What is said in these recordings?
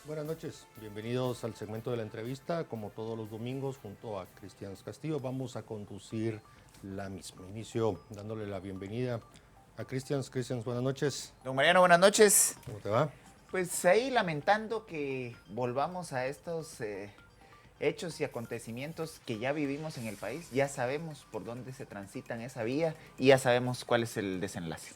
Buenas noches, bienvenidos al segmento de la entrevista. Como todos los domingos, junto a Cristian Castillo, vamos a conducir la misma. Inicio dándole la bienvenida a Cristian. Cristian, buenas noches. Don Mariano, buenas noches. ¿Cómo te va? Pues ahí lamentando que volvamos a estos hechos y acontecimientos que ya vivimos en el país. Ya sabemos por dónde se transitan esa vía y ya sabemos cuál es el desenlace.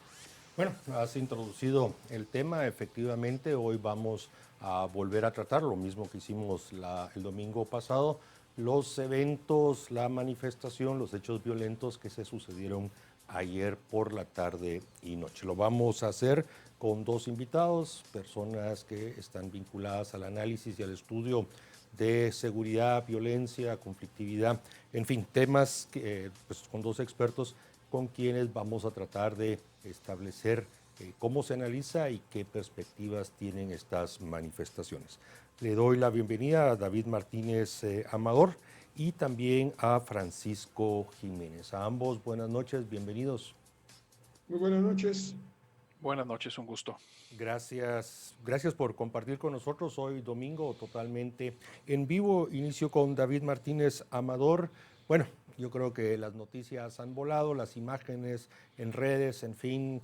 Bueno, has introducido el tema. Efectivamente, hoy vamos a volver a tratar lo mismo que hicimos el domingo pasado, los eventos, la manifestación, los hechos violentos que se sucedieron ayer por la tarde y noche. Lo vamos a hacer con dos invitados, personas que están vinculadas al análisis y al estudio de seguridad, violencia, conflictividad, en fin, temas que, pues, con dos expertos con quienes vamos a tratar de establecer cómo se analiza y qué perspectivas tienen estas manifestaciones. Le doy la bienvenida a David Martínez Amador y también a Francisco Jiménez. A ambos, buenas noches, bienvenidos. Muy buenas noches. Buenas noches, un gusto. Gracias por compartir con nosotros hoy domingo totalmente en vivo. Inicio con David Martínez Amador. Bueno, yo creo que las noticias han volado, las imágenes en redes, en fin,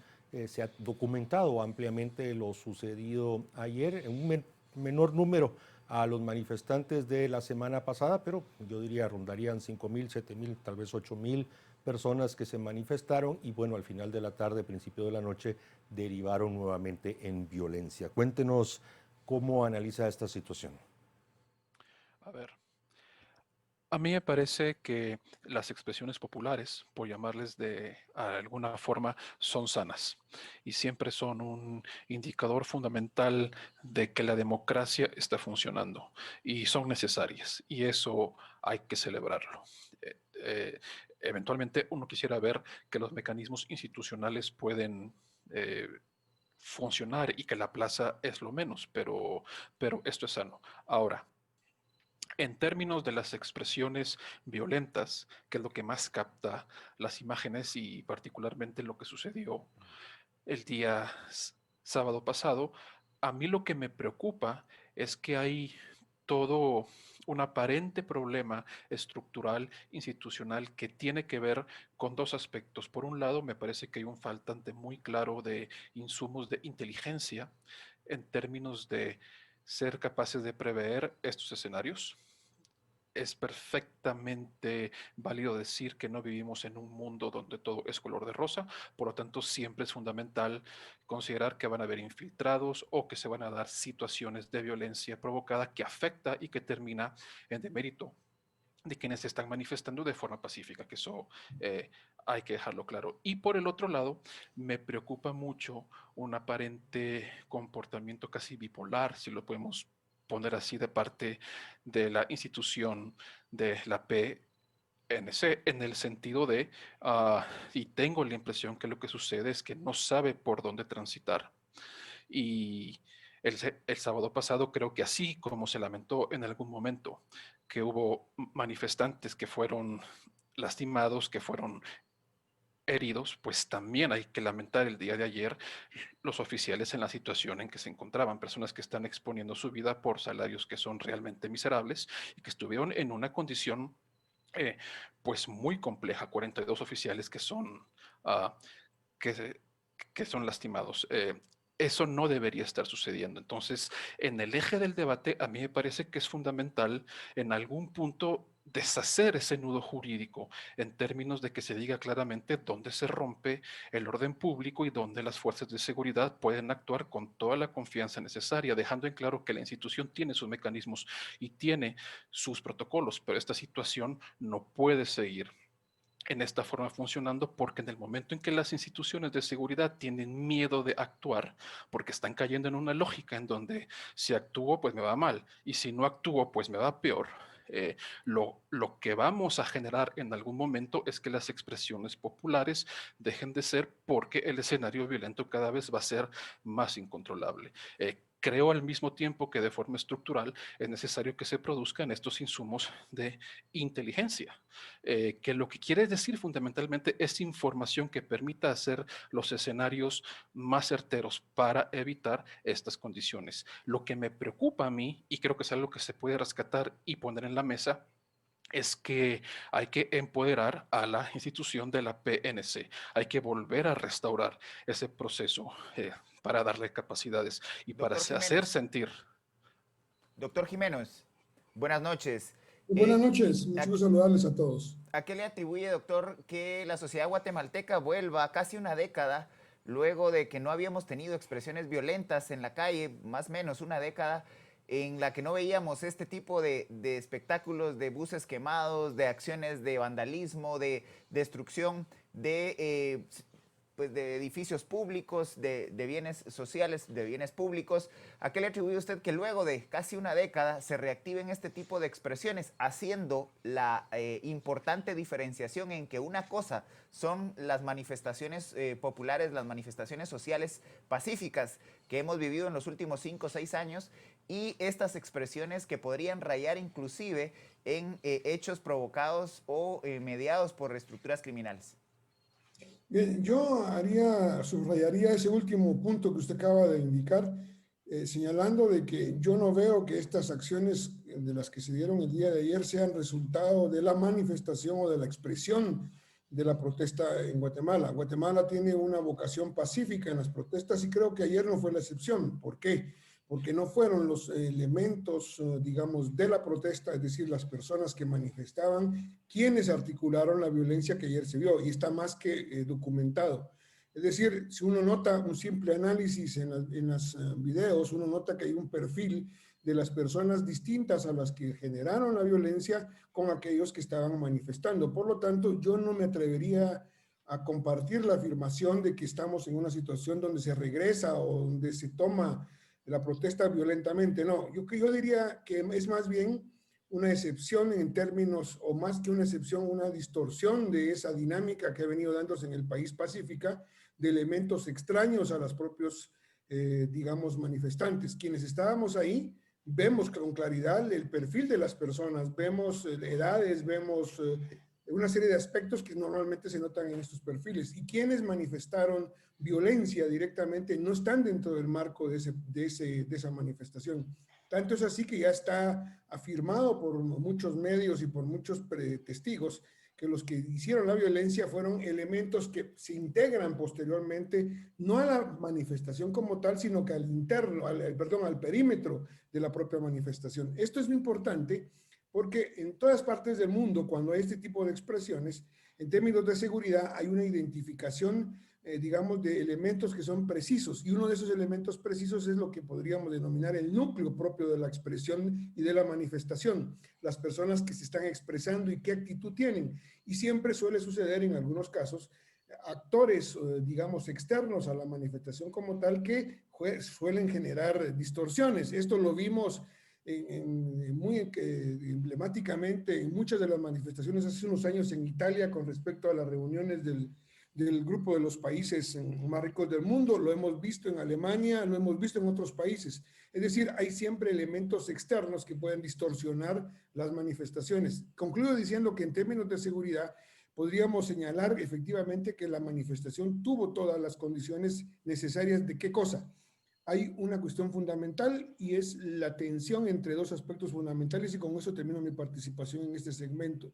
se ha documentado ampliamente lo sucedido ayer en un menor número a los manifestantes de la semana pasada, pero yo diría rondarían 5,000, 7,000, tal vez 8,000 personas que se manifestaron y bueno, al final de la tarde, principio de la noche, derivaron nuevamente en violencia. Cuéntenos cómo analiza esta situación. A ver, a mí me parece que las expresiones populares, por llamarles de alguna forma, son sanas y siempre son un indicador fundamental de que la democracia está funcionando y son necesarias y eso hay que celebrarlo. Eventualmente uno quisiera ver que los mecanismos institucionales pueden funcionar y que la plaza es lo menos, pero esto es sano. Ahora, en términos de las expresiones violentas, que es lo que más capta las imágenes y particularmente lo que sucedió el día sábado pasado, a mí lo que me preocupa es que hay todo un aparente problema estructural, institucional, que tiene que ver con dos aspectos. Por un lado, me parece que hay un faltante muy claro de insumos de inteligencia en términos de ser capaces de prever estos escenarios. Es perfectamente válido decir que no vivimos en un mundo donde todo es color de rosa, por lo tanto siempre es fundamental considerar que van a haber infiltrados o que se van a dar situaciones de violencia provocada que afecta y que termina en demérito de quienes se están manifestando de forma pacífica, que eso hay que dejarlo claro. Y por el otro lado, me preocupa mucho un aparente comportamiento casi bipolar, si lo podemos poner así, de parte de la institución de la PNC, en el sentido de, y tengo la impresión que lo que sucede es que no sabe por dónde transitar. Y el sábado pasado creo que así como se lamentó en algún momento que hubo manifestantes que fueron lastimados, que fueron heridos, pues también hay que lamentar el día de ayer los oficiales en la situación en que se encontraban, personas que están exponiendo su vida por salarios que son realmente miserables y que estuvieron en una condición eh, pues muy compleja, 42 oficiales que son, uh, que, que son lastimados. Eso no debería estar sucediendo. Entonces, en el eje del debate, a mí me parece que es fundamental en algún punto deshacer ese nudo jurídico en términos de que se diga claramente dónde se rompe el orden público y dónde las fuerzas de seguridad pueden actuar con toda la confianza necesaria, dejando en claro que la institución tiene sus mecanismos y tiene sus protocolos, pero esta situación no puede seguir en esta forma funcionando, porque en el momento en que las instituciones de seguridad tienen miedo de actuar, porque están cayendo en una lógica en donde si actúo pues me va mal y si no actúo pues me va peor, lo que vamos a generar en algún momento es que las expresiones populares dejen de ser, porque el escenario violento cada vez va a ser más incontrolable. Creo al mismo tiempo que de forma estructural es necesario que se produzcan estos insumos de inteligencia, que lo que quiere decir fundamentalmente es información que permita hacer los escenarios más certeros para evitar estas condiciones. Lo que me preocupa a mí, y creo que es algo que se puede rescatar y poner en la mesa, es que hay que empoderar a la institución de la PNC. Hay que volver a restaurar ese proceso para darle capacidades y para Doctor hacer Jiménez, sentir. doctor Jiménez, buenas noches. Buenas Eh, noches, mucho gusto saludarles a todos. ¿A qué le atribuye, doctor, que la sociedad guatemalteca vuelva casi una década luego de que no habíamos tenido expresiones violentas en la calle, más o menos una década, en la que no veíamos este tipo de espectáculos, de buses quemados, de acciones de vandalismo, de destrucción, pues de edificios públicos, de bienes sociales, de bienes públicos? ¿A qué le atribuye usted que luego de casi una década se reactiven este tipo de expresiones, haciendo la importante diferenciación en que una cosa son las manifestaciones populares, las manifestaciones sociales pacíficas que hemos vivido en los últimos 5 o 6 años, y estas expresiones que podrían rayar inclusive en hechos provocados o mediados por estructuras criminales? Bien, yo subrayaría ese último punto que usted acaba de indicar, señalando de que yo no veo que estas acciones de las que se dieron el día de ayer sean resultado de la manifestación o de la expresión de la protesta en Guatemala. Guatemala tiene una vocación pacífica en las protestas y creo que ayer no fue la excepción. ¿Por qué? Porque no fueron los elementos, digamos, de la protesta, es decir, las personas que manifestaban, quienes articularon la violencia que ayer se vio, y está más que documentado. Es decir, si uno nota un simple análisis en los videos, uno nota que hay un perfil de las personas distintas a las que generaron la violencia con aquellos que estaban manifestando. Por lo tanto, yo no me atrevería a compartir la afirmación de que estamos en una situación donde se regresa o donde se toma la protesta violentamente. No, yo diría que es más bien una excepción en términos, o más que una excepción, una distorsión de esa dinámica que ha venido dándose en el país pacífica, de elementos extraños a los propios, digamos, manifestantes. Quienes estábamos ahí, vemos con claridad el perfil de las personas, vemos edades, vemos una serie de aspectos que normalmente se notan en estos perfiles. Y quienes manifestaron violencia directamente no están dentro del marco de esa manifestación. Tanto es así que ya está afirmado por muchos medios y por muchos testigos que los que hicieron la violencia fueron elementos que se integran posteriormente, no a la manifestación como tal, sino que al interno, al perímetro de la propia manifestación. Esto es muy importante porque en todas partes del mundo, cuando hay este tipo de expresiones, en términos de seguridad, hay una identificación, digamos, de elementos que son precisos. Y uno de esos elementos precisos es lo que podríamos denominar el núcleo propio de la expresión y de la manifestación. Las personas que se están expresando y qué actitud tienen. Y siempre suele suceder en algunos casos actores, digamos, externos a la manifestación como tal que suelen generar distorsiones. Esto lo vimos muy emblemáticamente en muchas de las manifestaciones hace unos años en Italia con respecto a las reuniones del grupo de los países más ricos del mundo. Lo hemos visto en Alemania, lo hemos visto en otros países. Es decir, hay siempre elementos externos que pueden distorsionar las manifestaciones. Concluyo diciendo que en términos de seguridad podríamos señalar efectivamente que la manifestación tuvo todas las condiciones necesarias de ¿qué cosa? Hay una cuestión fundamental y es la tensión entre dos aspectos fundamentales, y con eso termino mi participación en este segmento.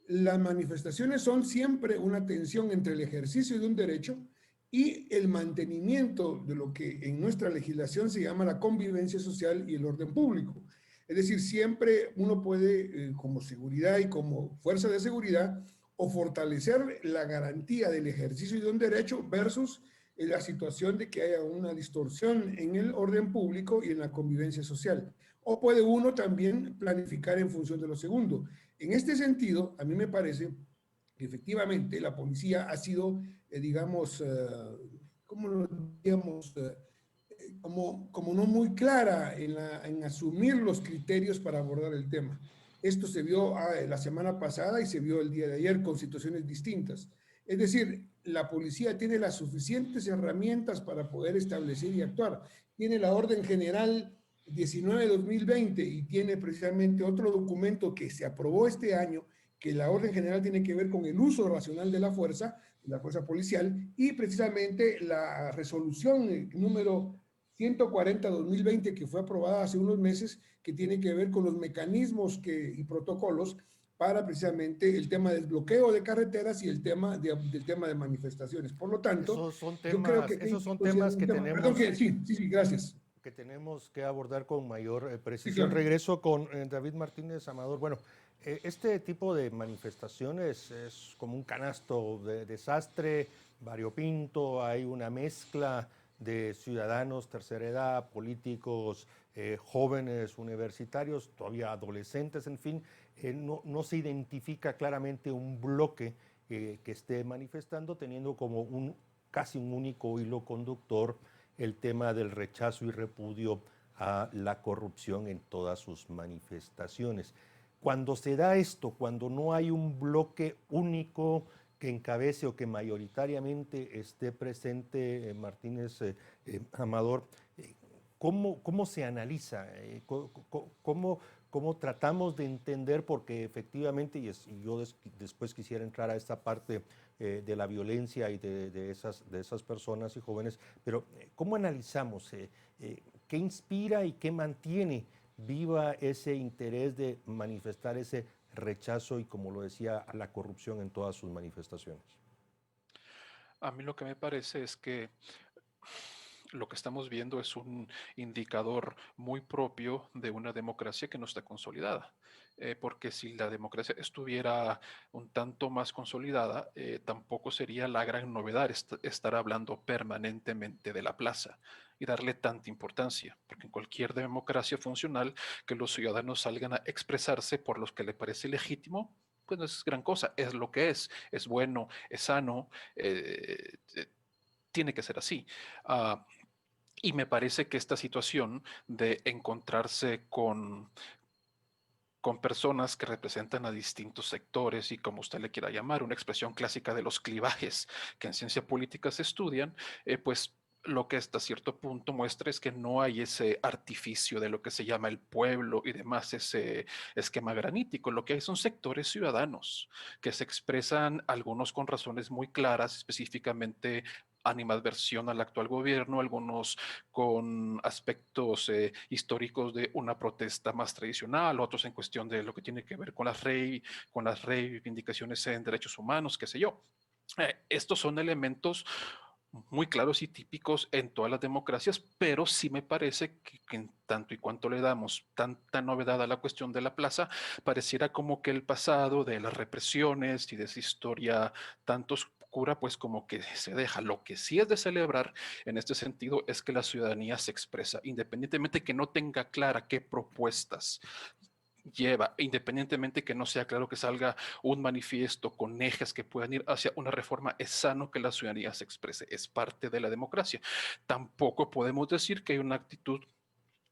Las manifestaciones son siempre una tensión entre el ejercicio de un derecho y el mantenimiento de lo que en nuestra legislación se llama la convivencia social y el orden público. Es decir, siempre uno puede, como seguridad y como fuerza de seguridad, o fortalecer la garantía del ejercicio de un derecho versus la situación de que haya una distorsión en el orden público y en la convivencia social. O puede uno también planificar en función de lo segundo. En este sentido, a mí me parece que efectivamente la policía ha sido, digamos, ¿cómo lo diríamos? Como no muy clara en asumir los criterios para abordar el tema. Esto se vio la semana pasada y se vio el día de ayer con situaciones distintas. Es decir, la policía tiene las suficientes herramientas para poder establecer y actuar. Tiene la Orden General 19-2020 y tiene precisamente otro documento que se aprobó este año, que la Orden General tiene que ver con el uso racional de la fuerza policial, y precisamente la resolución número 140-2020, que fue aprobada hace unos meses, que tiene que ver con los mecanismos y protocolos para precisamente el tema del bloqueo de carreteras y el tema del tema de manifestaciones. Por lo tanto, yo creo que esos son temas que perdón, tenemos, sí, gracias. que tenemos que abordar con mayor precisión. Sí, claro. Regreso con David Martínez Amador. Bueno, este tipo de manifestaciones es como un canasto de desastre, variopinto, hay una mezcla de ciudadanos, tercera edad, políticos, jóvenes, universitarios, todavía adolescentes, en fin, no se identifica claramente un bloque que esté manifestando, teniendo como casi un único hilo conductor el tema del rechazo y repudio a la corrupción en todas sus manifestaciones. Cuando se da esto, cuando no hay un bloque único que encabece o que mayoritariamente esté presente, Martínez Amador, ¿cómo se analiza? ¿Cómo tratamos de entender? Porque efectivamente, y yo después quisiera entrar a esta parte de la violencia y de esas personas y jóvenes, pero ¿cómo analizamos? ¿Qué inspira y qué mantiene viva ese interés de manifestar ese rechazo y, como lo decía, a la corrupción en todas sus manifestaciones? A mí lo que me parece es que lo que estamos viendo es un indicador muy propio de una democracia que no está consolidada. Porque si la democracia estuviera un tanto más consolidada, tampoco sería la gran novedad estar hablando permanentemente de la plaza y darle tanta importancia, porque en cualquier democracia funcional que los ciudadanos salgan a expresarse por los que le parece legítimo, pues no es gran cosa, es lo que es bueno, es sano, tiene que ser así. Y me parece que esta situación de encontrarse con personas que representan a distintos sectores y, como usted le quiera llamar, una expresión clásica de los clivajes que en ciencia política se estudian, pues lo que hasta cierto punto muestra es que no hay ese artificio de lo que se llama el pueblo y demás, ese esquema granítico. Lo que hay son sectores ciudadanos que se expresan, algunos con razones muy claras, específicamente animadversión al actual gobierno, algunos con aspectos históricos de una protesta más tradicional, otros en cuestión de lo que tiene que ver con las reivindicaciones en derechos humanos, qué sé yo. Estos son elementos muy claros y típicos en todas las democracias, pero sí me parece que en tanto y cuanto le damos tanta novedad a la cuestión de la plaza, pareciera como que el pasado de las represiones y de esa historia tanto oscura, pues como que se deja. Lo que sí es de celebrar en este sentido es que la ciudadanía se expresa, independientemente que no tenga clara qué propuestas lleva, independientemente que no sea claro que salga un manifiesto con ejes que puedan ir hacia una reforma, es sano que la ciudadanía se exprese, es parte de la democracia. Tampoco podemos decir que hay una actitud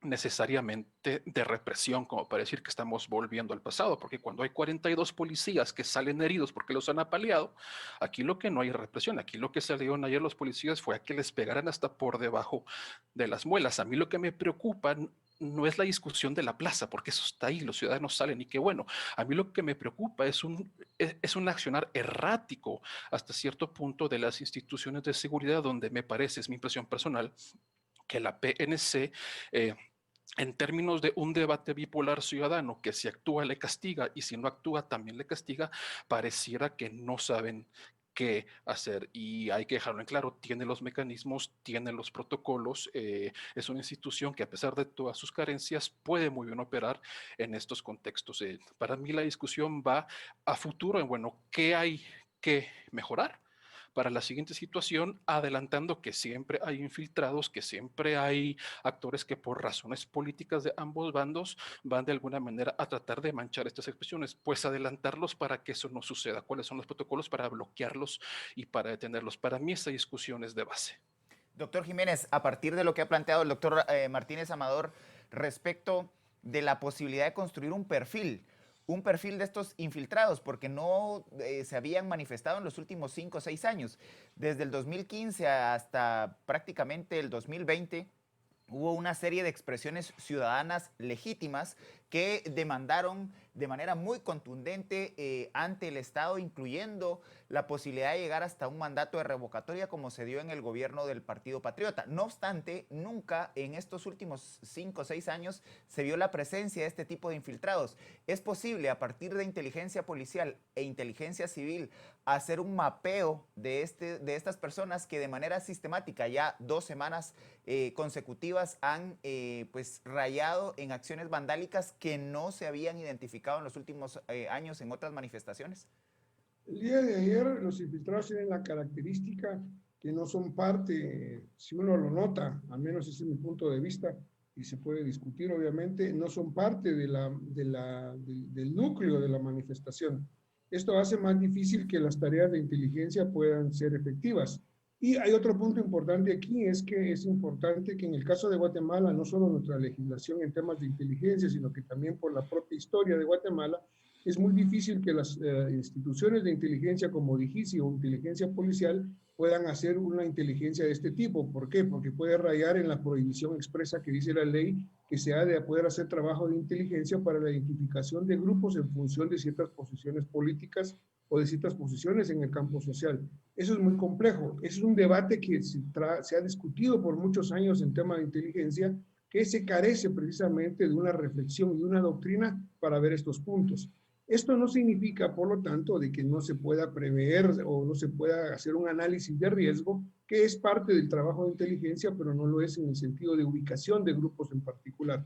necesariamente de represión, como para decir que estamos volviendo al pasado, porque cuando hay 42 policías que salen heridos porque los han apaleado, aquí lo que no hay represión, aquí lo que salieron ayer los policías fue a que les pegaran hasta por debajo de las muelas. A mí lo que me preocupa no es la discusión de la plaza, porque eso está ahí, los ciudadanos salen y qué bueno. A mí lo que me preocupa es un accionar errático hasta cierto punto de las instituciones de seguridad, donde me parece, es mi impresión personal, que la PNC, en términos de un debate bipolar ciudadano, que si actúa le castiga y si no actúa también le castiga, pareciera que no saben qué hacer, y hay que dejarlo en claro, tiene los mecanismos, tiene los protocolos, es una institución que a pesar de todas sus carencias puede muy bien operar en estos contextos. Para mí la discusión va a futuro en, bueno, ¿qué hay que mejorar para la siguiente situación, adelantando que siempre hay infiltrados, que siempre hay actores que por razones políticas de ambos bandos van de alguna manera a tratar de manchar estas expresiones? Pues adelantarlos para que eso no suceda. ¿Cuáles son los protocolos para bloquearlos y para detenerlos? Para mí esta discusión es de base. Doctor Jiménez, a partir de lo que ha planteado el doctor Martínez Amador respecto de la posibilidad de construir un perfil, un perfil de estos infiltrados, porque no se habían manifestado en los últimos 5 o 6 años. Desde el 2015 hasta prácticamente el 2020, hubo una serie de expresiones ciudadanas legítimas que demandaron de manera muy contundente ante el Estado, incluyendo la posibilidad de llegar hasta un mandato de revocatoria como se dio en el gobierno del Partido Patriota. No obstante, nunca en estos últimos 5 o 6 años se vio la presencia de este tipo de infiltrados. Es posible a partir de inteligencia policial e inteligencia civil hacer un mapeo de estas personas que de manera sistemática ya 2 semanas consecutivas han pues rayado en acciones vandálicas que no se habían identificado en los últimos años en otras manifestaciones? El día de ayer los infiltrados tienen la característica que no son parte, si uno lo nota, al menos ese es mi punto de vista, y se puede discutir obviamente, no son parte del núcleo de la manifestación. Esto hace más difícil que las tareas de inteligencia puedan ser efectivas. Y hay otro punto importante aquí, es que es importante que en el caso de Guatemala, no solo nuestra legislación en temas de inteligencia, sino que también por la propia historia de Guatemala, es muy difícil que las instituciones de inteligencia como DIGISI o inteligencia policial puedan hacer una inteligencia de este tipo. ¿Por qué? Porque puede rayar en la prohibición expresa que dice la ley que se ha de poder hacer trabajo de inteligencia para la identificación de grupos en función de ciertas posiciones políticas o de ciertas posiciones en el campo social. Eso es muy complejo. Eso es un debate que se ha discutido por muchos años en tema de inteligencia, que se carece precisamente de una reflexión y una doctrina para ver estos puntos. Esto no significa, por lo tanto, de que no se pueda prever o no se pueda hacer un análisis de riesgo, que es parte del trabajo de inteligencia, pero no lo es en el sentido de ubicación de grupos en particular.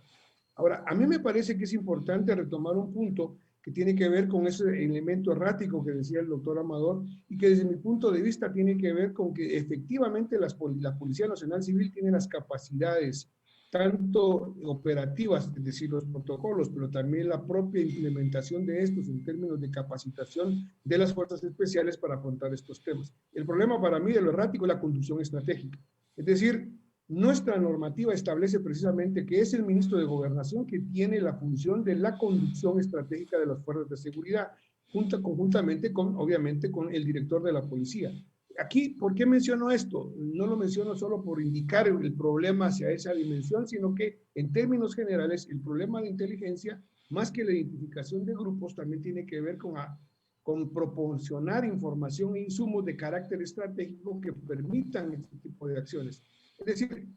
Ahora, a mí me parece que es importante retomar un punto que tiene que ver con ese elemento errático que decía el doctor Amador y que desde mi punto de vista tiene que ver con que efectivamente la Policía Nacional Civil tiene las capacidades tanto operativas, es decir, los protocolos, pero también la propia implementación de estos en términos de capacitación de las fuerzas especiales para afrontar estos temas. El problema para mí de lo errático es la conducción estratégica. Es decir, nuestra normativa establece precisamente que es el ministro de Gobernación que tiene la función de la conducción estratégica de las fuerzas de seguridad, conjuntamente con, obviamente, con el director de la policía. Aquí, ¿por qué menciono esto? No lo menciono solo por indicar el problema hacia esa dimensión, sino que en términos generales el problema de inteligencia, más que la identificación de grupos, también tiene que ver con proporcionar información e insumos de carácter estratégico que permitan este tipo de acciones. Es decir,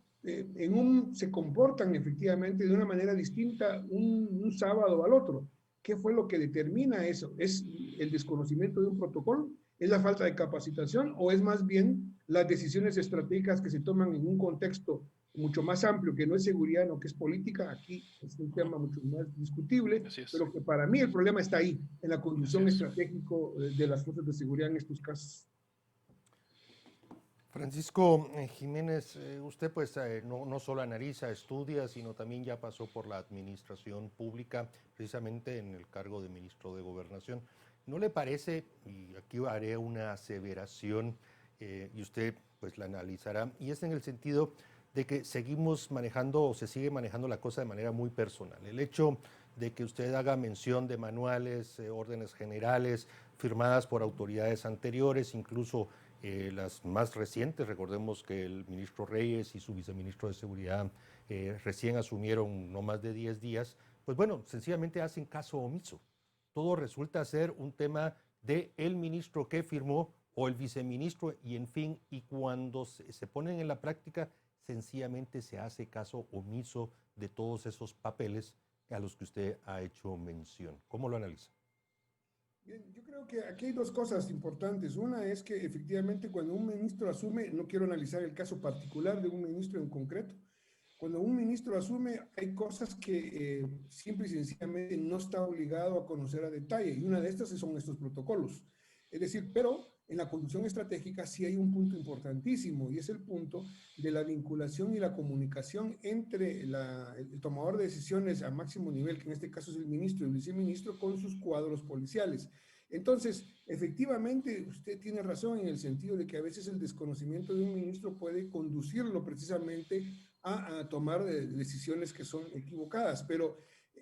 se comportan efectivamente de una manera distinta un sábado al otro. ¿Qué fue lo que determina eso? ¿Es el desconocimiento de un protocolo? ¿Es la falta de capacitación o es más bien las decisiones estratégicas que se toman en un contexto mucho más amplio, que no es seguridad, no que es política? Aquí es un tema mucho más discutible, pero que para mí el problema está ahí, en la conducción estratégica de las fuerzas de seguridad en estos casos. Francisco Jiménez, usted pues no solo analiza, estudia, sino también ya pasó por la administración pública, precisamente en el cargo de ministro de Gobernación. ¿No le parece, y aquí haré una aseveración, y usted pues la analizará, y es en el sentido de que seguimos manejando o se sigue manejando la cosa de manera muy personal? El hecho de que usted haga mención de manuales, órdenes generales firmadas por autoridades anteriores, incluso las más recientes, recordemos que el ministro Reyes y su viceministro de Seguridad recién asumieron no más de 10 días, pues bueno, sencillamente hacen caso omiso. Todo resulta ser un tema del ministro que firmó o el viceministro y en fin, y cuando se ponen en la práctica, sencillamente se hace caso omiso de todos esos papeles a los que usted ha hecho mención. ¿Cómo lo analiza? Bien, yo creo que aquí hay dos cosas importantes. Una es que efectivamente cuando un ministro asume, no quiero analizar el caso particular de un ministro en concreto, cuando un ministro asume hay cosas que simple y sencillamente no está obligado a conocer a detalle y una de estas son estos protocolos. Es decir, pero en la conducción estratégica sí hay un punto importantísimo y es el punto de la vinculación y la comunicación entre el tomador de decisiones a máximo nivel, que en este caso es el ministro y el viceministro, con sus cuadros policiales. Entonces, efectivamente, usted tiene razón en el sentido de que a veces el desconocimiento de un ministro puede conducirlo precisamente a tomar decisiones que son equivocadas, pero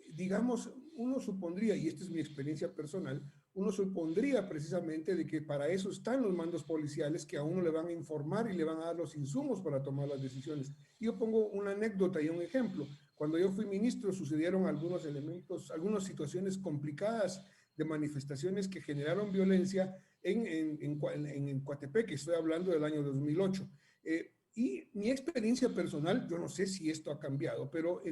Digamos, uno supondría, y esta es mi experiencia personal, uno supondría precisamente de que para eso están los mandos policiales que a uno le van a informar y le van a dar los insumos para tomar las decisiones. Yo pongo una anécdota y un ejemplo. Cuando yo fui ministro sucedieron algunos elementos, algunas situaciones complicadas de manifestaciones que generaron violencia en Coatepeque, estoy hablando del año 2008. Y mi experiencia personal, yo no sé si esto ha cambiado, pero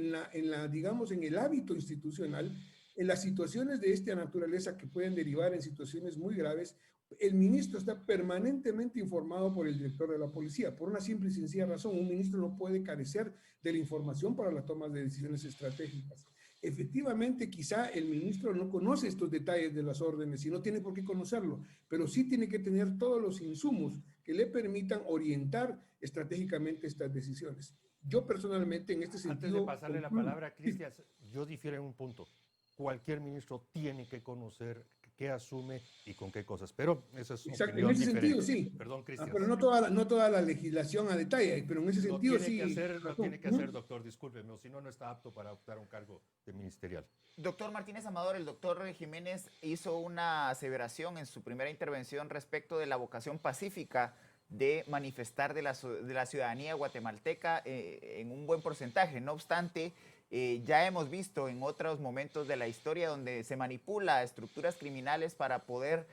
digamos, en el hábito institucional, en las situaciones de esta naturaleza que pueden derivar en situaciones muy graves, el ministro está permanentemente informado por el director de la policía, por una simple y sencilla razón. Un ministro no puede carecer de la información para la toma de decisiones estratégicas. Efectivamente, quizá el ministro no conoce estos detalles de las órdenes y no tiene por qué conocerlo, pero sí tiene que tener todos los insumos que le permitan orientar estratégicamente estas decisiones. Yo personalmente en este sentido... Antes de pasarle la palabra a Cristian, yo difiero en un punto. Cualquier ministro tiene que conocer qué asume y con qué cosas, pero esa es Exacto, opinión en ese diferente. sentido sí. Perdón, Cristian. Pero no toda la legislación a detalle, pero en ese sentido sí. Lo tiene que hacer, doctor, discúlpeme, o si no, no está apto para optar a un cargo de ministerial. Doctor Martínez Amador, el doctor Jiménez hizo una aseveración en su primera intervención respecto de la vocación pacífica de manifestar de la ciudadanía guatemalteca en un buen porcentaje. No obstante, ya hemos visto en otros momentos de la historia donde se manipula estructuras criminales para poder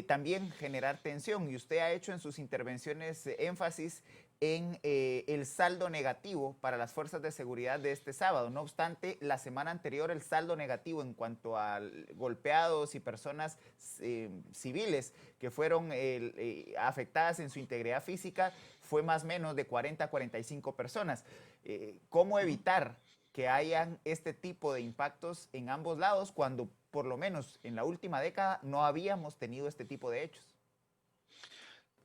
también generar tensión. Y usted ha hecho en sus intervenciones énfasis en el saldo negativo para las fuerzas de seguridad de este sábado. No obstante, la semana anterior el saldo negativo en cuanto a golpeados y personas civiles que fueron afectadas en su integridad física fue más o menos de 40 a 45 personas. ¿Cómo evitar que hayan este tipo de impactos en ambos lados cuando por lo menos en la última década no habíamos tenido este tipo de hechos?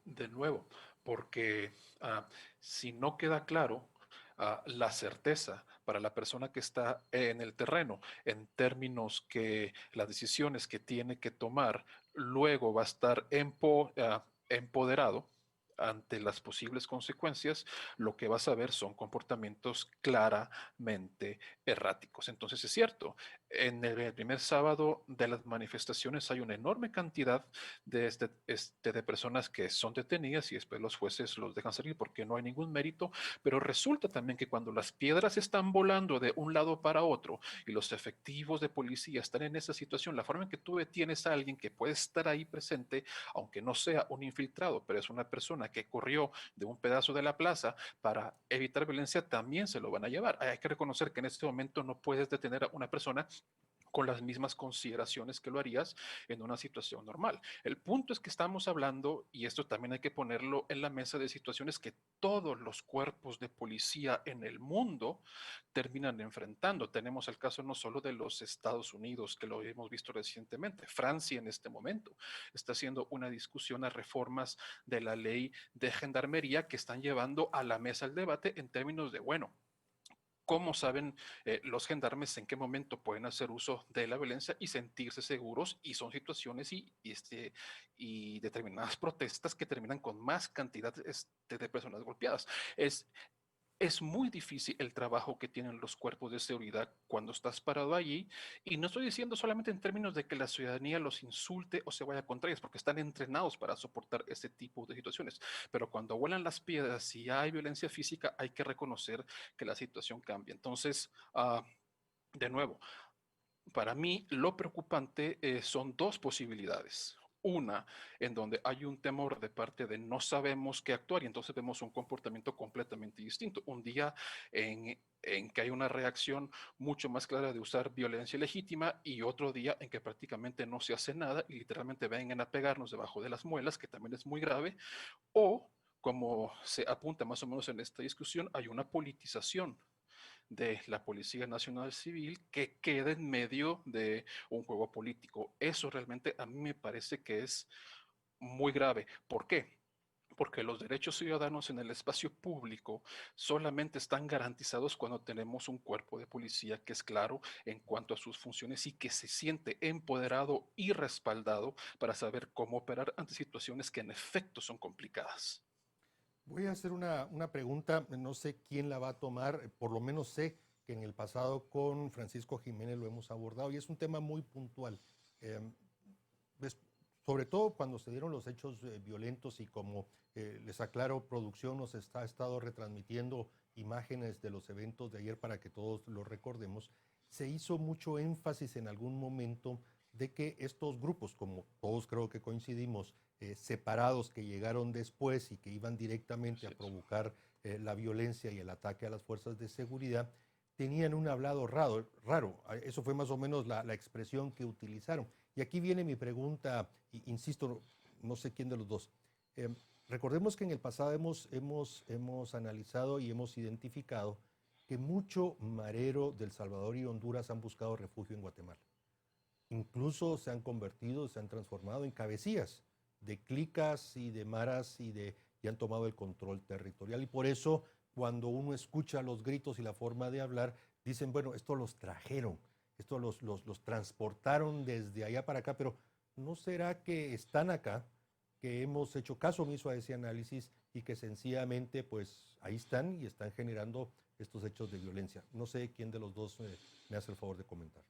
De nuevo, porque si no queda claro la certeza para la persona que está en el terreno en términos que las decisiones que tiene que tomar luego va a estar empoderado ante las posibles consecuencias, lo que vas a ver son comportamientos claramente erráticos. Entonces es cierto, en el primer sábado de las manifestaciones hay una enorme cantidad de personas que son detenidas y después los jueces los dejan salir porque no hay ningún mérito, pero resulta también que cuando las piedras están volando de un lado para otro y los efectivos de policía están en esa situación, la forma en que tú detienes a alguien que puede estar ahí presente, aunque no sea un infiltrado, pero es una persona que corrió de un pedazo de la plaza para evitar violencia, también se lo van a llevar. Hay que reconocer que en este momento no puedes detener a una persona con las mismas consideraciones que lo harías en una situación normal. El punto es que estamos hablando, y esto también hay que ponerlo en la mesa, de situaciones que todos los cuerpos de policía en el mundo terminan enfrentando. Tenemos el caso no solo de los Estados Unidos, que lo hemos visto recientemente. Francia en este momento está haciendo una discusión a reformas de la ley de gendarmería que están llevando a la mesa el debate en términos de, bueno, cómo saben los gendarmes en qué momento pueden hacer uso de la violencia y sentirse seguros, y son situaciones y determinadas protestas que terminan con más cantidad de personas golpeadas. Es muy difícil el trabajo que tienen los cuerpos de seguridad cuando estás parado allí, y no estoy diciendo solamente en términos de que la ciudadanía los insulte o se vaya contra ellos, porque están entrenados para soportar este tipo de situaciones, pero cuando vuelan las piedras y hay violencia física, hay que reconocer que la situación cambia. Entonces, de nuevo, para mí lo preocupante son dos posibilidades. Una, en donde hay un temor de parte de no sabemos qué actuar y entonces vemos un comportamiento completamente distinto. Un día en que hay una reacción mucho más clara de usar violencia legítima, y otro día en que prácticamente no se hace nada y literalmente vengan a pegarnos debajo de las muelas, que también es muy grave. O, como se apunta más o menos en esta discusión, hay una politización de la Policía Nacional Civil que queda en medio de un juego político. Eso realmente a mí me parece que es muy grave. ¿Por qué? Porque los derechos ciudadanos en el espacio público solamente están garantizados cuando tenemos un cuerpo de policía que es claro en cuanto a sus funciones y que se siente empoderado y respaldado para saber cómo operar ante situaciones que en efecto son complicadas. Voy a hacer una pregunta, no sé quién la va a tomar, por lo menos sé que en el pasado con Francisco Jiménez lo hemos abordado y es un tema muy puntual. Sobre todo cuando se dieron los hechos violentos y como les aclaro, producción nos ha estado retransmitiendo imágenes de los eventos de ayer para que todos los recordemos, se hizo mucho énfasis en algún momento de que estos grupos, como todos creo que coincidimos, separados que llegaron después y que iban directamente a provocar la violencia y el ataque a las fuerzas de seguridad, tenían un hablado raro. Eso fue más o menos la expresión que utilizaron. Y aquí viene mi pregunta, insisto, no sé quién de los dos. Recordemos que en el pasado hemos analizado y hemos identificado que mucho marero del Salvador y Honduras han buscado refugio en Guatemala. Incluso se han convertido, se han transformado en cabecillas de clicas y de maras y han tomado el control territorial. Y por eso, cuando uno escucha los gritos y la forma de hablar, dicen, bueno, esto los trajeron, esto los transportaron desde allá para acá, pero ¿no será que están acá, que hemos hecho caso omiso a ese análisis y que sencillamente pues ahí están y están generando estos hechos de violencia? No sé quién de los dos me hace el favor de comentar.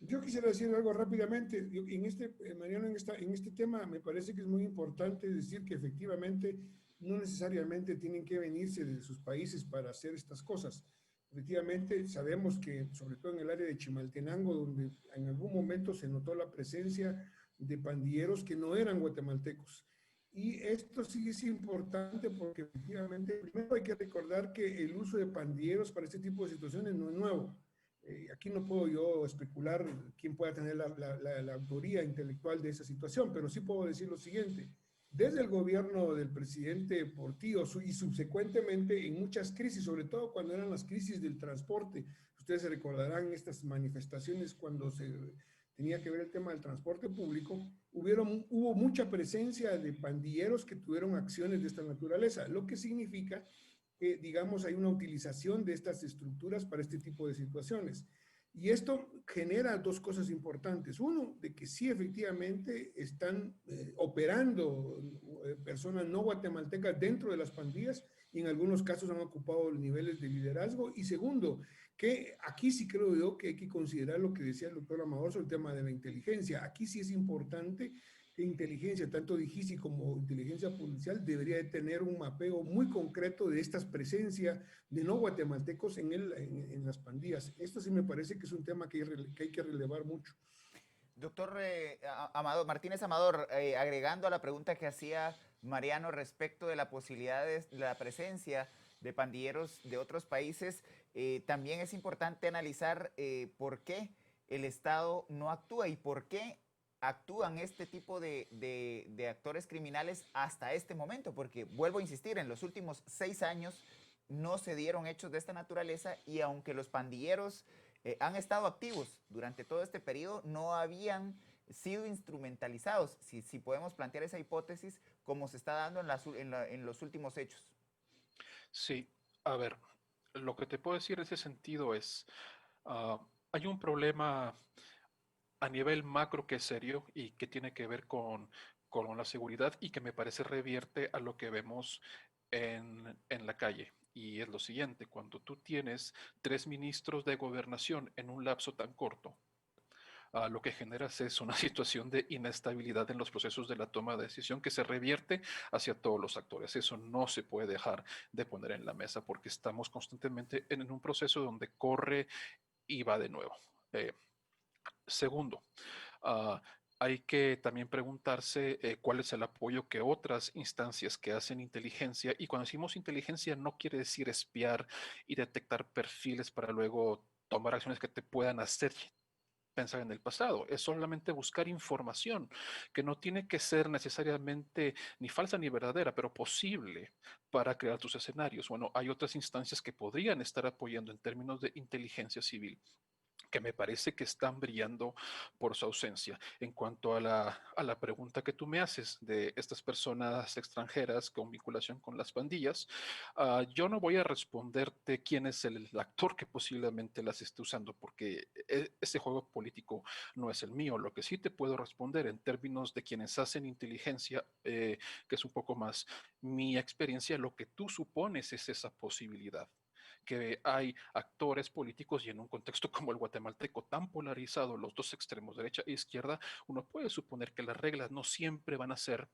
Yo quisiera decir algo rápidamente. Mariano, en este tema me parece que es muy importante decir que efectivamente no necesariamente tienen que venirse de sus países para hacer estas cosas. Efectivamente, sabemos que, sobre todo en el área de Chimaltenango, donde en algún momento se notó la presencia de pandilleros que no eran guatemaltecos. Y esto sí es importante porque efectivamente, primero hay que recordar que el uso de pandilleros para este tipo de situaciones no es nuevo. Aquí no puedo yo especular quién pueda tener la autoría intelectual de esa situación, pero sí puedo decir lo siguiente. Desde el gobierno del presidente Portillo y subsecuentemente en muchas crisis, sobre todo cuando eran las crisis del transporte, ustedes se recordarán estas manifestaciones cuando se tenía que ver el tema del transporte público, hubo mucha presencia de pandilleros que tuvieron acciones de esta naturaleza, lo que significa que, digamos, hay una utilización de estas estructuras para este tipo de situaciones. Y esto genera dos cosas importantes. Uno, de que sí efectivamente están operando personas no guatemaltecas dentro de las pandillas y en algunos casos han ocupado niveles de liderazgo. Y segundo, que aquí sí creo yo que hay que considerar lo que decía el doctor Amador sobre el tema de la inteligencia. Aquí sí es importante que inteligencia, tanto DIGISI como inteligencia policial, debería de tener un mapeo muy concreto de estas presencias de no guatemaltecos en las pandillas. Esto sí me parece que es un tema que hay que relevar mucho. Doctor Martínez Amador, agregando a la pregunta que hacía Mariano respecto de la posibilidad de la presencia de pandilleros de otros países, también es importante analizar por qué el Estado no actúa y por qué actúan este tipo de actores criminales hasta este momento, porque vuelvo a insistir, en los últimos 6 años no se dieron hechos de esta naturaleza y aunque los pandilleros han estado activos durante todo este periodo, no habían sido instrumentalizados, si podemos plantear esa hipótesis, como se está dando en los últimos hechos. Sí, a ver, lo que te puedo decir en ese sentido es, hay un problema a nivel macro que es serio y que tiene que ver con la seguridad y que me parece revierte a lo que vemos en la calle. Y es lo siguiente, cuando tú tienes 3 ministros de gobernación en un lapso tan corto, lo que generas es una situación de inestabilidad en los procesos de la toma de decisión que se revierte hacia todos los actores. Eso no se puede dejar de poner en la mesa porque estamos constantemente en un proceso donde corre y va de nuevo. Segundo, hay que también preguntarse cuál es el apoyo que otras instancias que hacen inteligencia, y cuando decimos inteligencia no quiere decir espiar y detectar perfiles para luego tomar acciones que te puedan hacer pensar en el pasado, es solamente buscar información que no tiene que ser necesariamente ni falsa ni verdadera, pero posible para crear tus escenarios. Bueno, hay otras instancias que podrían estar apoyando en términos de inteligencia civil, que me parece que están brillando por su ausencia. En cuanto a la pregunta que tú me haces de estas personas extranjeras con vinculación con las pandillas, yo no voy a responderte quién es el actor que posiblemente las esté usando, porque ese juego político no es el mío. Lo que sí te puedo responder en términos de quienes hacen inteligencia, que es un poco más mi experiencia, lo que tú supones es esa posibilidad. que hay actores políticos y en un contexto como el guatemalteco tan polarizado, los dos extremos, derecha e izquierda, uno puede suponer que las reglas no siempre van a ser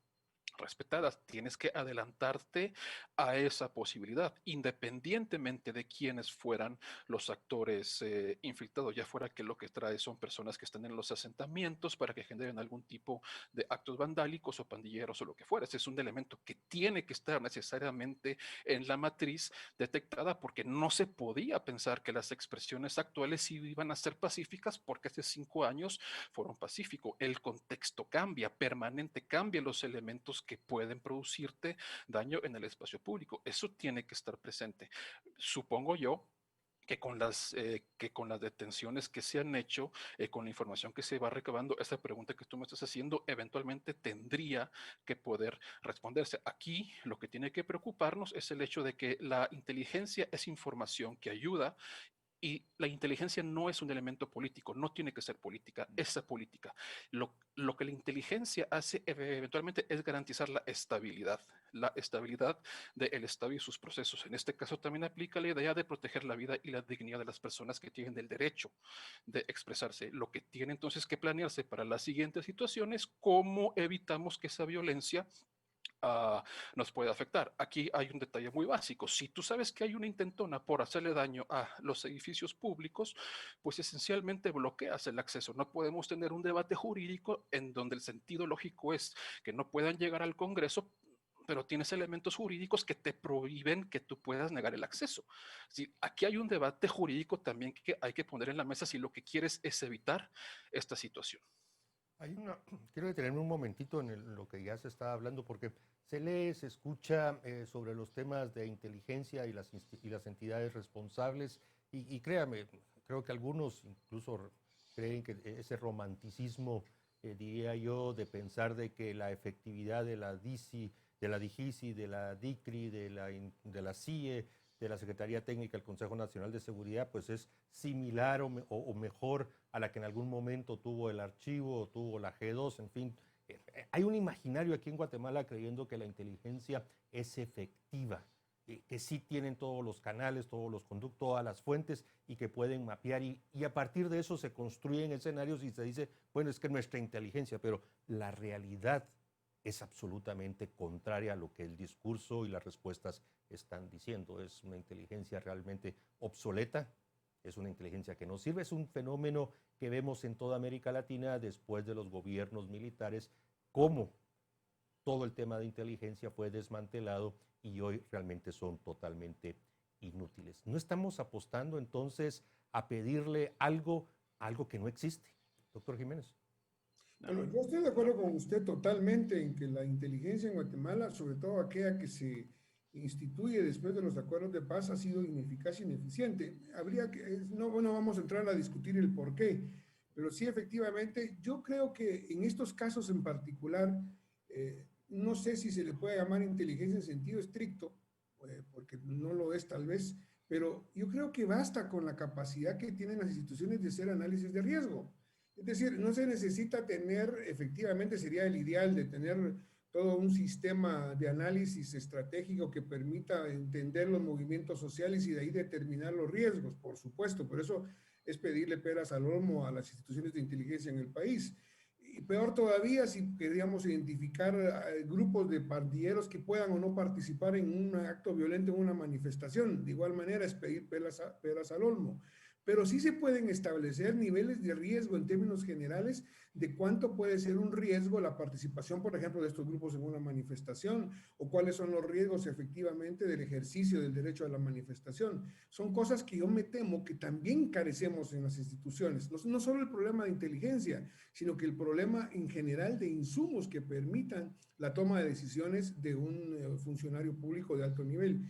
respetadas. Tienes que adelantarte a esa posibilidad, independientemente de quiénes fueran los actores infiltrados, ya fuera que lo que trae son personas que están en los asentamientos para que generen algún tipo de actos vandálicos o pandilleros o lo que fuera. Ese es un elemento que tiene que estar necesariamente en la matriz detectada, porque no se podía pensar que las expresiones actuales iban a ser pacíficas, porque hace 5 años fueron pacíficos. El contexto cambia, permanente cambia los elementos que pueden producirte daño en el espacio público. Eso tiene que estar presente. Supongo yo que con las detenciones que se han hecho, con la información que se va recabando, esa pregunta que tú me estás haciendo eventualmente tendría que poder responderse. Aquí lo que tiene que preocuparnos es el hecho de que la inteligencia es información que ayuda y la inteligencia no es un elemento político, no tiene que ser política, es política. Lo que la inteligencia hace eventualmente es garantizar la estabilidad del Estado y sus procesos. En este caso también aplica la idea de proteger la vida y la dignidad de las personas que tienen el derecho de expresarse. Lo que tiene entonces que planearse para las siguientes situaciones, cómo evitamos que esa violencia nos puede afectar. Aquí hay un detalle muy básico. Si tú sabes que hay una intentona por hacerle daño a los edificios públicos, pues esencialmente bloqueas el acceso. No podemos tener un debate jurídico en donde el sentido lógico es que no puedan llegar al Congreso, pero tienes elementos jurídicos que te prohíben que tú puedas negar el acceso. Sí, aquí hay un debate jurídico también que hay que poner en la mesa si lo que quieres es evitar esta situación. Quiero detenerme un momentito en lo que ya se está hablando, porque se lee, se escucha sobre los temas de inteligencia y las entidades responsables, y créame, creo que algunos incluso creen que ese romanticismo, diría yo, de pensar de que la efectividad de la DICI, de la DIGICI, de la DICRI, de la CIE, de la Secretaría Técnica del Consejo Nacional de Seguridad, pues es similar o mejor a la que en algún momento tuvo el archivo o tuvo la G2, en fin. Hay un imaginario aquí en Guatemala creyendo que la inteligencia es efectiva, que sí tienen todos los canales, todos los conductos, todas las fuentes y que pueden mapear y a partir de eso se construyen escenarios y se dice, bueno, es que nuestra inteligencia, pero la realidad es absolutamente contraria a lo que el discurso y las respuestas están diciendo. Es una inteligencia realmente obsoleta, es una inteligencia que no sirve, es un fenómeno que vemos en toda América Latina después de los gobiernos militares, cómo todo el tema de inteligencia fue desmantelado y hoy realmente son totalmente inútiles. No estamos apostando entonces a pedirle algo que no existe. Doctor Jiménez. Bueno, yo estoy de acuerdo con usted totalmente en que la inteligencia en Guatemala, sobre todo aquella que se instituye después de los acuerdos de paz, ha sido ineficaz y ineficiente. Habría que, no, bueno, vamos a entrar a discutir el por qué, pero sí, efectivamente, yo creo que en estos casos en particular, no sé si se le puede llamar inteligencia en sentido estricto, porque no lo es tal vez, pero yo creo que basta con la capacidad que tienen las instituciones de hacer análisis de riesgo. Es decir, no se necesita tener, efectivamente sería el ideal de tener todo un sistema de análisis estratégico que permita entender los movimientos sociales y de ahí determinar los riesgos, por supuesto, por eso es pedirle peras al olmo a las instituciones de inteligencia en el país. Y peor todavía si queríamos identificar grupos de pandilleros que puedan o no participar en un acto violento, en una manifestación. De igual manera es pedir peras al olmo. Pero sí se pueden establecer niveles de riesgo en términos generales de cuánto puede ser un riesgo la participación, por ejemplo, de estos grupos en una manifestación o cuáles son los riesgos efectivamente del ejercicio del derecho a la manifestación. Son cosas que yo me temo que también carecemos en las instituciones. No solo el problema de inteligencia, sino que el problema en general de insumos que permitan la toma de decisiones de un funcionario público de alto nivel.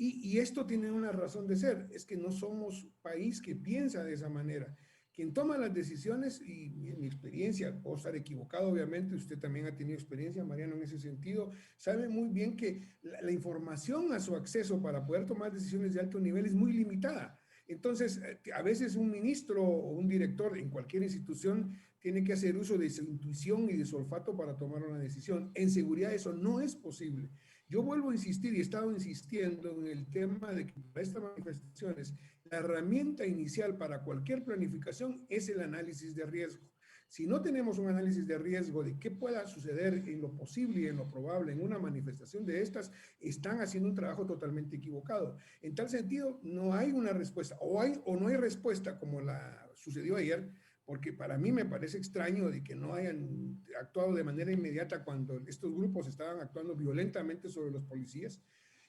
Y esto tiene una razón de ser, es que no somos país que piensa de esa manera. Quien toma las decisiones, y en mi experiencia, puedo estar equivocado, obviamente, usted también ha tenido experiencia, Mariano, en ese sentido, sabe muy bien que la información a su acceso para poder tomar decisiones de alto nivel es muy limitada. Entonces, a veces un ministro o un director en cualquier institución tiene que hacer uso de su intuición y de su olfato para tomar una decisión. En seguridad eso no es posible. Yo vuelvo a insistir y he estado insistiendo en el tema de que para estas manifestaciones la herramienta inicial para cualquier planificación es el análisis de riesgo. Si no tenemos un análisis de riesgo de qué pueda suceder en lo posible y en lo probable en una manifestación de estas, están haciendo un trabajo totalmente equivocado. En tal sentido, no hay una respuesta, o hay o no hay respuesta como la sucedió ayer, porque para mí me parece extraño de que no hayan actuado de manera inmediata cuando estos grupos estaban actuando violentamente sobre los policías.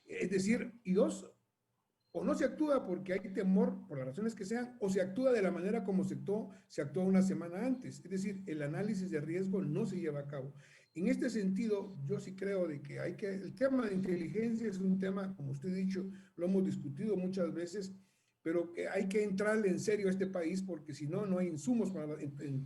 Es decir, y dos, o no se actúa porque hay temor, por las razones que sean, o se actúa de la manera como se actuó una semana antes. Es decir, el análisis de riesgo no se lleva a cabo. En este sentido, yo sí creo de que el tema de inteligencia es un tema, como usted ha dicho, lo hemos discutido muchas veces, pero que hay que entrarle en serio a este país porque si no, no hay insumos,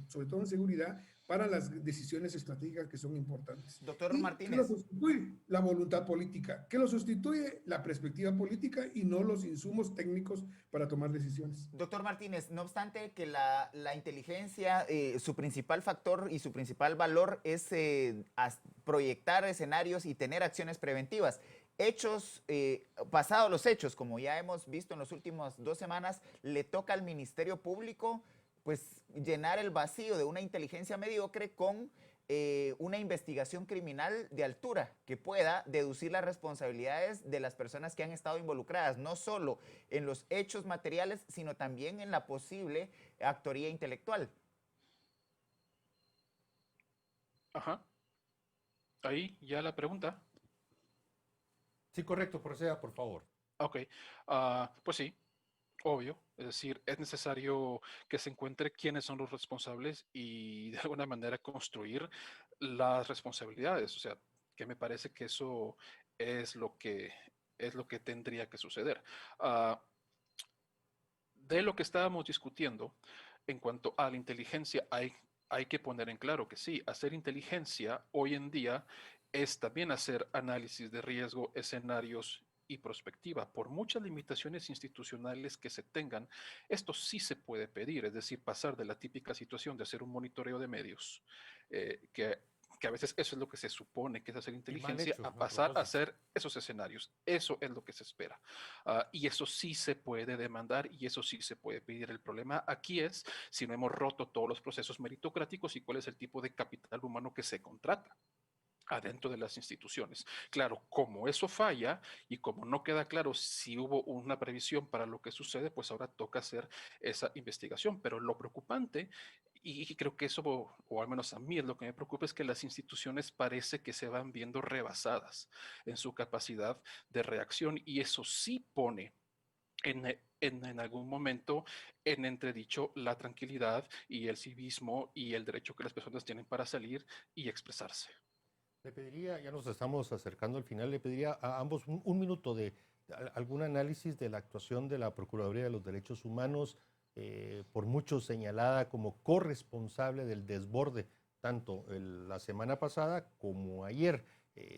sobre todo en seguridad, para las decisiones estratégicas que son importantes. Doctor ¿Y qué lo Martínez. sustituye? La voluntad política. ¿Qué lo sustituye? La perspectiva política y no los insumos técnicos para tomar decisiones. Doctor Martínez, no obstante que la inteligencia, su principal factor y su principal valor es proyectar escenarios y tener acciones preventivas. Hechos, pasados los hechos, como ya hemos visto en las últimas 2 semanas, le toca al Ministerio Público pues llenar el vacío de una inteligencia mediocre con una investigación criminal de altura que pueda deducir las responsabilidades de las personas que han estado involucradas, no solo en los hechos materiales, sino también en la posible actoría intelectual. Ajá. Ahí ya la pregunta. Sí, correcto, proceda, por favor. Ok. Pues sí, obvio. Es decir, es necesario que se encuentre quiénes son los responsables y de alguna manera construir las responsabilidades. O sea, que me parece que eso es lo que tendría que suceder. Ah, de lo que estábamos discutiendo en cuanto a la inteligencia, hay que poner en claro que sí, hacer inteligencia hoy en día es también hacer análisis de riesgo, escenarios y prospectiva. Por muchas limitaciones institucionales que se tengan, esto sí se puede pedir, es decir, pasar de la típica situación de hacer un monitoreo de medios, que a veces eso es lo que se supone que es hacer inteligencia, hecho, a a pasar a propósito. hacer esos escenarios. Eso es lo que se espera. Y eso sí se puede demandar y eso sí se puede pedir. El problema aquí es si no hemos roto todos los procesos meritocráticos y cuál es el tipo de capital humano que se contrata adentro de las instituciones. Claro, como eso falla y como no queda claro si hubo una previsión para lo que sucede, pues ahora toca hacer esa investigación. Pero lo preocupante, y creo que eso, o al menos a mí es lo que me preocupa, es que las instituciones parece que se van viendo rebasadas en su capacidad de reacción y eso sí pone en algún momento en entredicho la tranquilidad y el civismo y el derecho que las personas tienen para salir y expresarse. Le pediría, ya nos estamos acercando al final, le pediría a ambos un minuto de algún análisis de la actuación de la Procuraduría de los Derechos Humanos, por muchos señalada como corresponsable del desborde, tanto la semana pasada como ayer.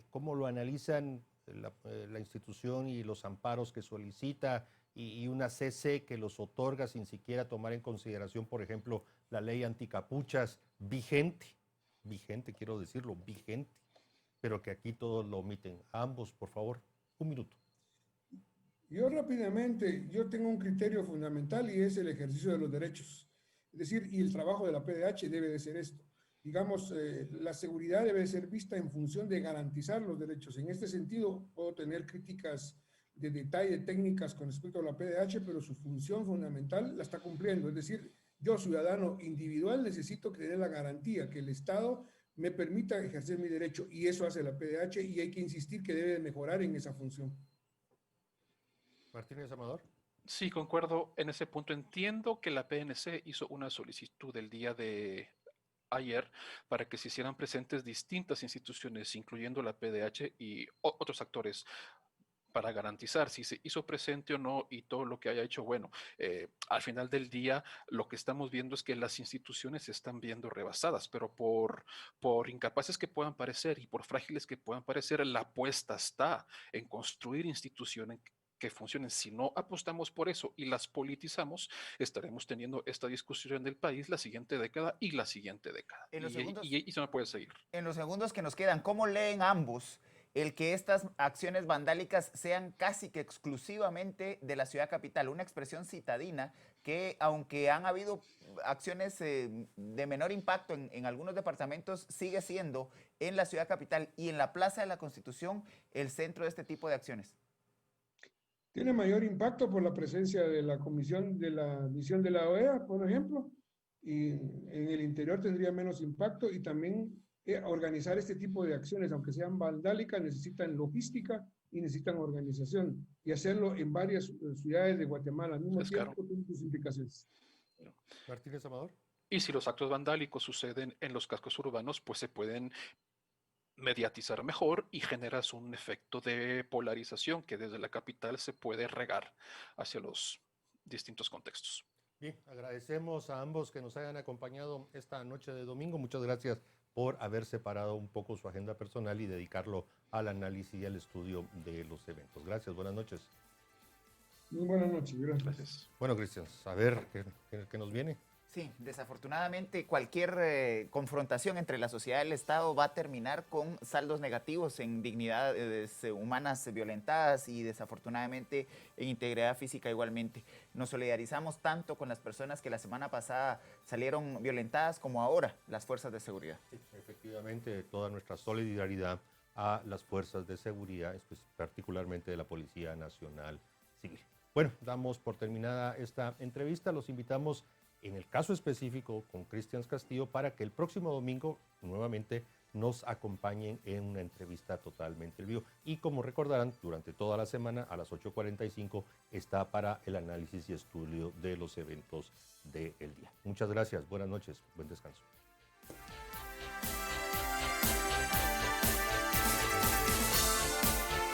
¿Cómo lo analizan la institución y los amparos que solicita y una CC que los otorga sin siquiera tomar en consideración, por ejemplo, la ley anticapuchas vigente, quiero decirlo, vigente, pero que aquí todos lo omiten? A ambos, por favor, un minuto. Yo rápidamente, yo tengo un criterio fundamental y es el ejercicio de los derechos. Es decir, y el trabajo de la PDH debe de ser esto. Digamos, la seguridad debe ser vista en función de garantizar los derechos. En este sentido, puedo tener críticas de detalle técnicas con respecto a la PDH, pero su función fundamental la está cumpliendo. Es decir, yo, ciudadano individual, necesito tener la garantía que el Estado me permita ejercer mi derecho y eso hace la PDH y hay que insistir que debe de mejorar en esa función. Martínez Amador. Sí, concuerdo en ese punto. Entiendo que la PNC hizo una solicitud el día de ayer para que se hicieran presentes distintas instituciones, incluyendo la PDH y otros actores, para garantizar si se hizo presente o no y todo lo que haya hecho. Bueno, al final del día lo que estamos viendo es que las instituciones se están viendo rebasadas, pero por incapaces que puedan parecer y por frágiles que puedan parecer, la apuesta está en construir instituciones que funcionen. Si no apostamos por eso y las politizamos, estaremos teniendo esta discusión en el país la siguiente década y la siguiente década. En los segundos, Y eso no puede seguir. en los segundos que nos quedan, ¿cómo leen ambos el que estas acciones vandálicas sean casi que exclusivamente de la ciudad capital, una expresión citadina que, aunque han habido acciones de menor impacto en algunos departamentos, sigue siendo en la ciudad capital y en la Plaza de la Constitución el centro de este tipo de acciones. Tiene mayor impacto por la presencia de la comisión de la misión de la OEA, por ejemplo, y en el interior tendría menos impacto, y también organizar este tipo de acciones, aunque sean vandálicas, necesitan logística y necesitan organización, y hacerlo en varias ciudades de Guatemala al mismo tiempo tiene sus implicaciones. Martínez Amador. Y si los actos vandálicos suceden en los cascos urbanos, pues se pueden mediatizar mejor y generas un efecto de polarización que desde la capital se puede regar hacia los distintos contextos. Bien, agradecemos a ambos que nos hayan acompañado esta noche de domingo. Muchas gracias por haber separado un poco su agenda personal y dedicarlo al análisis y al estudio de los eventos. Gracias, buenas noches. Muy buenas noches, gracias. Bueno, Cristian, a ver qué nos viene. Sí, desafortunadamente cualquier confrontación entre la sociedad y el Estado va a terminar con saldos negativos en dignidades humanas violentadas y desafortunadamente en integridad física igualmente. Nos solidarizamos tanto con las personas que la semana pasada salieron violentadas como ahora las fuerzas de seguridad. Sí, efectivamente, toda nuestra solidaridad a las fuerzas de seguridad, particularmente de la Policía Nacional Civil. Bueno, damos por terminada esta entrevista. Los invitamos en el caso específico con Cristian Castillo para que el próximo domingo nuevamente nos acompañen en una entrevista totalmente en vivo. Y como recordarán, durante toda la semana a las 8:45 está para el análisis y estudio de los eventos del día. Muchas gracias, buenas noches, buen descanso.